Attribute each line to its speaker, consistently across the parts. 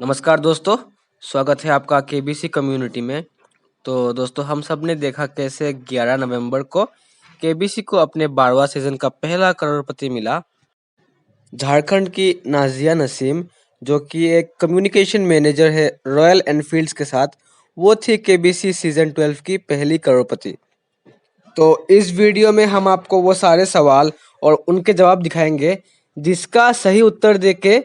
Speaker 1: नमस्कार दोस्तों, स्वागत है आपका केबीसी कम्युनिटी में। तो दोस्तों, हम सब ने देखा कैसे 11 नवंबर को केबीसी को अपने 12वां सीजन का पहला करोड़पति मिला। झारखंड की नाजिया नसीम, जो कि एक कम्युनिकेशन मैनेजर है रॉयल एनफील्ड्स के साथ, वो थी केबीसी सीजन 12 की पहली करोड़पति। तो इस वीडियो में हम आपको वो सारे सवाल और उनके जवाब दिखाएंगे जिसका सही उत्तर देके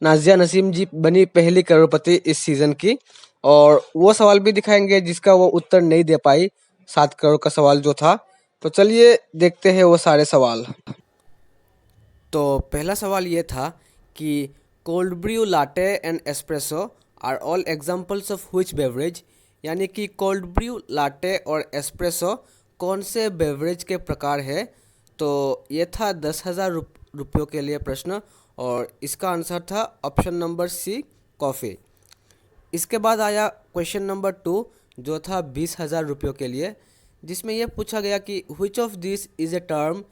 Speaker 1: नाजिया नसीम जी बनी पहली करोड़पति इस सीजन की, और वो सवाल भी दिखाएंगे जिसका वो उत्तर नहीं दे पाई, 7 करोड़ का सवाल जो था। तो चलिए देखते हैं वो सारे सवाल। तो पहला सवाल ये था कि cold brew, latte and espresso are all examples of which beverage, यानी कि कोल्ड ब्रू, लाटे और एस्प्रेसो कौन से बेवरेज के प्रकार है। तो ये था 10,000 रुपयों के लिए प्रश्न, और इसका आंसर था ऑप्शन नंबर सी, कॉफ़ी। इसके बाद आया क्वेश्चन नंबर 2, जो था 20,000 रुपयों के लिए, जिसमें यह पूछा गया कि which of this is a term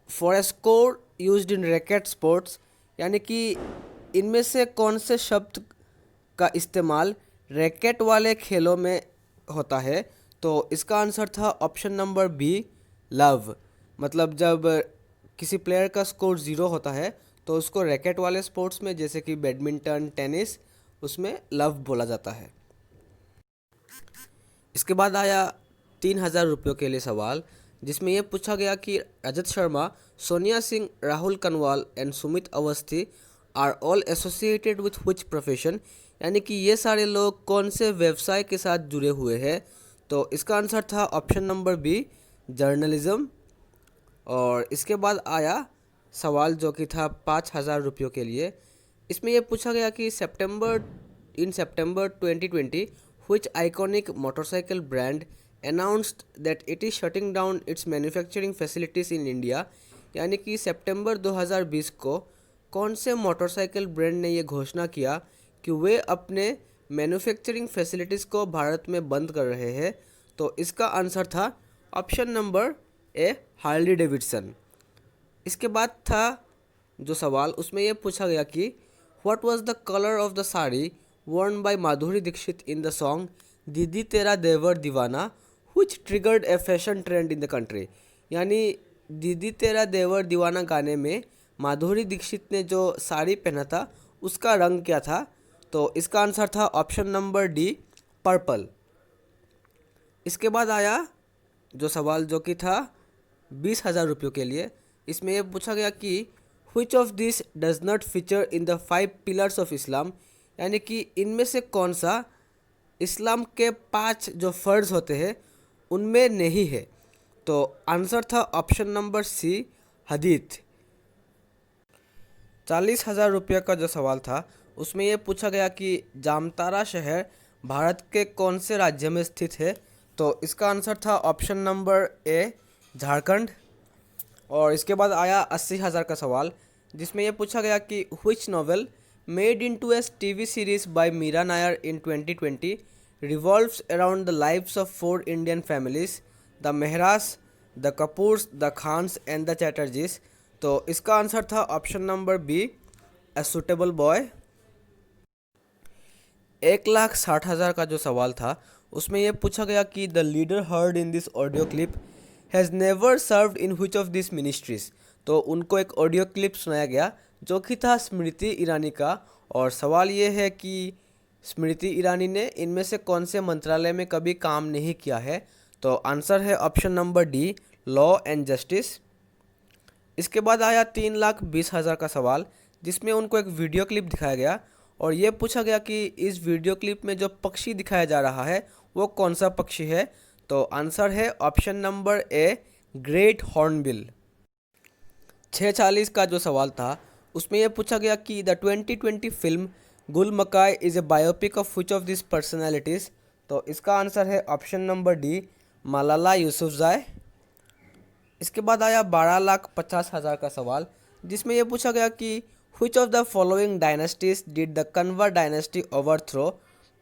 Speaker 1: for a score used in racket sports, यानी कि इनमें से कौन से शब्द का इस्तेमाल रैकेट वाले खेलों में होता है। तो इसका आंसर था ऑप्शन नंबर बी, लव। मतलब जब किसी प्लेयर का स्कोर 0 होता है तो उसको रैकेट वाले स्पोर्ट्स में, जैसे कि बैडमिंटन, टेनिस, उसमें लव बोला जाता है। इसके बाद आया 3,000 रुपयों के लिए सवाल, जिसमें यह पूछा गया कि Rajat Sharma, Sonia Singh, Rahul Kanwal and Sumit Awasthi are all associated with which profession, यानी कि ये सारे लोग कौन से व्यवसाय के साथ जुड़े हुए हैं। तो इसका आंसर था ऑप्शन नंबर बी, जर्नलिज्म। और इसके बाद आया सवाल जो कि था 5,000 रुपयों के लिए। इसमें यह पूछा गया कि सितंबर 2020 which iconic motorcycle brand announced that it is shutting down its manufacturing facilities in India, यानी कि सितंबर 2020 को कौन से मोटरसाइकिल ब्रांड ने ये घोषणा किया कि वे अपने मैन्युफैक्चरिंग फैसिलिटीज़ को भारत में बंद कर रहे हैं। तो इसका आंसर था option number A, Harley Davidson. इसके बाद था जो सवाल, उसमें यह पूछा गया कि what was the colour of the sari worn by Madhuri Dixit in the song दीदी तेरा देवर दीवाना which triggered a fashion trend in the country, यानी दीदी तेरा देवर दीवाना गाने में माधुरी दीक्षित ने जो साड़ी पहना था उसका रंग क्या था। तो इसका आंसर था ऑप्शन नंबर डी, पर्पल। इसके बाद आया जो सवाल जो कि था 20,000 रुपयों के लिए। इसमें यह पूछा गया कि which of this does not feature in the 5 pillars of Islam, यानी कि इनमें से कौन सा इस्लाम के 5 जो फ़र्ज होते हैं उनमें नहीं है। तो आंसर था ऑप्शन नंबर सी, हदीत। 40,000 रुपये का जो सवाल था उसमें यह पूछा गया कि जामतारा शहर भारत के कौन से राज्य में स्थित है। तो इसका आंसर था ऑप्शन नंबर ए, झारखंड। और इसके बाद आया 80,000 का सवाल, जिसमें यह पूछा गया कि which novel made into a TV series by Meera Nair इन 2020 revolves around the lives of 4 Indian families, the Mehras, the Kapoors, the Khans and the Chatterjees। तो इसका आंसर था option number B, a suitable boy. 1,60,000 का जो सवाल था उसमें यह पूछा गया कि the leader heard in this audio clip has never served in which of this ministries. तो उनको एक ऑडियो क्लिप सुनाया गया जो कि था स्मृति ईरानी का, और सवाल ये है कि स्मृति ईरानी ने इनमें से कौन से मंत्रालय में कभी काम नहीं किया है। तो आंसर है option number D, law and justice. इसके बाद आया 3,20,000 का सवाल, जिसमें उनको एक वीडियो क्लिप दिखाया गया, और ये पूछा गया कि इस वीडियो क्लिप में जो पक्षी दिखाया जा रहा है वो कौन सा पक्षी है। तो आंसर है option number A, great hornbill. 6,40 का जो सवाल था उसमें यह पूछा गया कि द 2020 फिल्म गुल मकाई is a biopic of which of this personalities. तो इसका आंसर है option number D, Malala Yousafzai. इसके बाद आया 12,50,000 का सवाल, जिसमें यह पूछा गया कि which of the following dynasties did the Kanva dynasty overthrow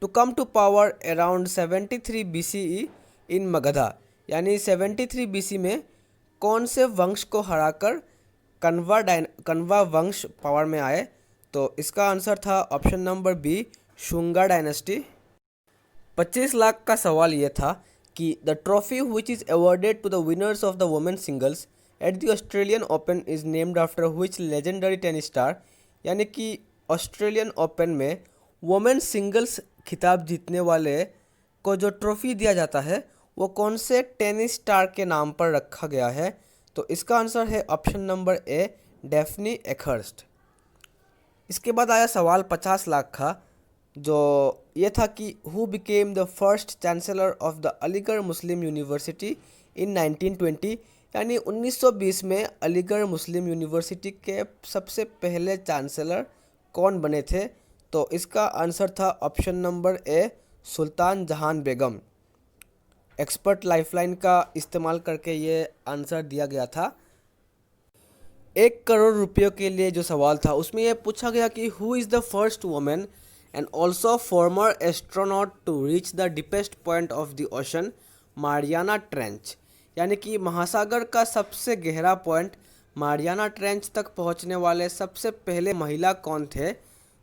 Speaker 1: to come to power around 73 BCE इन मगधा, यानी 73 BC में कौन से वंश को हराकर कन्वा वंश पावर में आए। तो इसका आंसर था option number B, Shunga dynasty. 25 lakh का सवाल ये था कि the trophy which is awarded to the winners of the women singles at the Australian Open is named after which legendary tennis star. यानी कि ऑस्ट्रेलियन ओपन में वुमेन सिंगल्स खिताब जीतने वाले को जो ट्रॉफी दिया जाता है वो कौन से टेनिस स्टार के नाम पर रखा गया है। तो इसका आंसर है ऑप्शन नंबर ए, डेफनी एक्हर्स्ट। इसके बाद आया सवाल 50 लाख का, जो ये था कि who became the first chancellor of the Aligarh Muslim University in 1920। यानी 1920 में अलीगढ़ मुस्लिम यूनिवर्सिटी के सबसे पहले चांसलर कौन बने थे। तो इसका आंसर था ऑप्शन नंबर ए, सुल्तान जहान बेगम। एक्सपर्ट लाइफलाइन का इस्तेमाल करके ये आंसर दिया गया था। 1 करोड़ रुपयों के लिए जो सवाल था उसमें यह पूछा गया कि who is the first women and also former astronaut to reach the deepest point of the ocean, Mariana Trench. यानी कि महासागर का सबसे गहरा पॉइंट मारियाना ट्रेंच तक पहुंचने वाले सबसे पहले महिला कौन थे।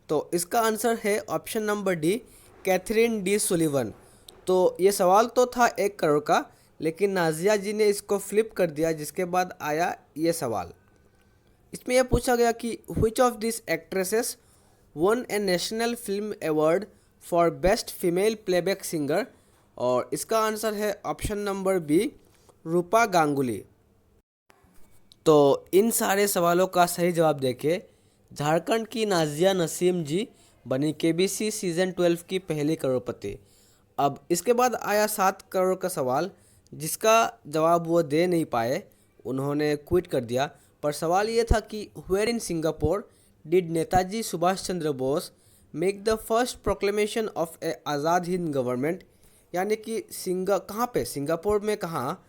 Speaker 1: तो इसका आंसर है option number D, Kathryn D Sullivan. तो ये सवाल तो था 1 करोड़ का, लेकिन नाजिया जी ने इसको फ्लिप कर दिया, जिसके बाद आया ये सवाल। इसमें यह पूछा गया कि which of this actresses one A national film award for best female playback singer, और इसका आंसर है ऑप्शन नंबर बी, रूपा गांगुली। तो इन सारे सवालों का सही जवाब देके झारखंड की नाजिया नसीम जी बनी केबीसी सीज़न 12 की पहली करोड़पति। अब इसके बाद आया 7 करोड़ का सवाल, जिसका जवाब वो दे नहीं पाए, उन्होंने क्विट कर दिया। पर सवाल ये था कि where in Singapore did Netaji Subhash Chandra Bose make the first proclamation of a Azad Hind government. यानी कि कहाँ पे, सिंगापुर में कहाँ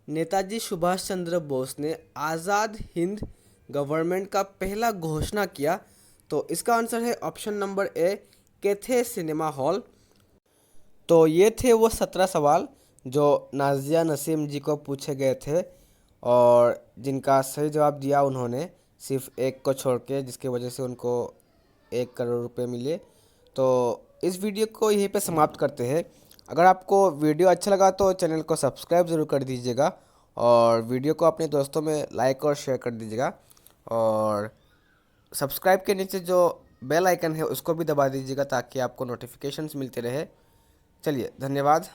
Speaker 1: नेताजी सुभाष चंद्र बोस ने आज़ाद हिंद गवर्नमेंट का पहला घोषणा किया। तो इसका आंसर है option number A, Cathay cinema hall. तो ये थे वो 17 सवाल जो नाजिया नसीम जी को पूछे गए थे, और जिनका सही जवाब दिया उन्होंने सिर्फ 1 को छोड़ के, जिसकी वजह से उनको 1 करोड़ रुपए मिले। तो इस वीडियो को यहीं पे समाप्त करते हैं। अगर आपको वीडियो अच्छा लगा तो चैनल को सब्सक्राइब ज़रूर कर दीजिएगा, और वीडियो को अपने दोस्तों में लाइक और शेयर कर दीजिएगा, और सब्सक्राइब के नीचे जो बेल आइकन है उसको भी दबा दीजिएगा ताकि आपको नोटिफिकेशंस मिलते रहे। चलिए, धन्यवाद।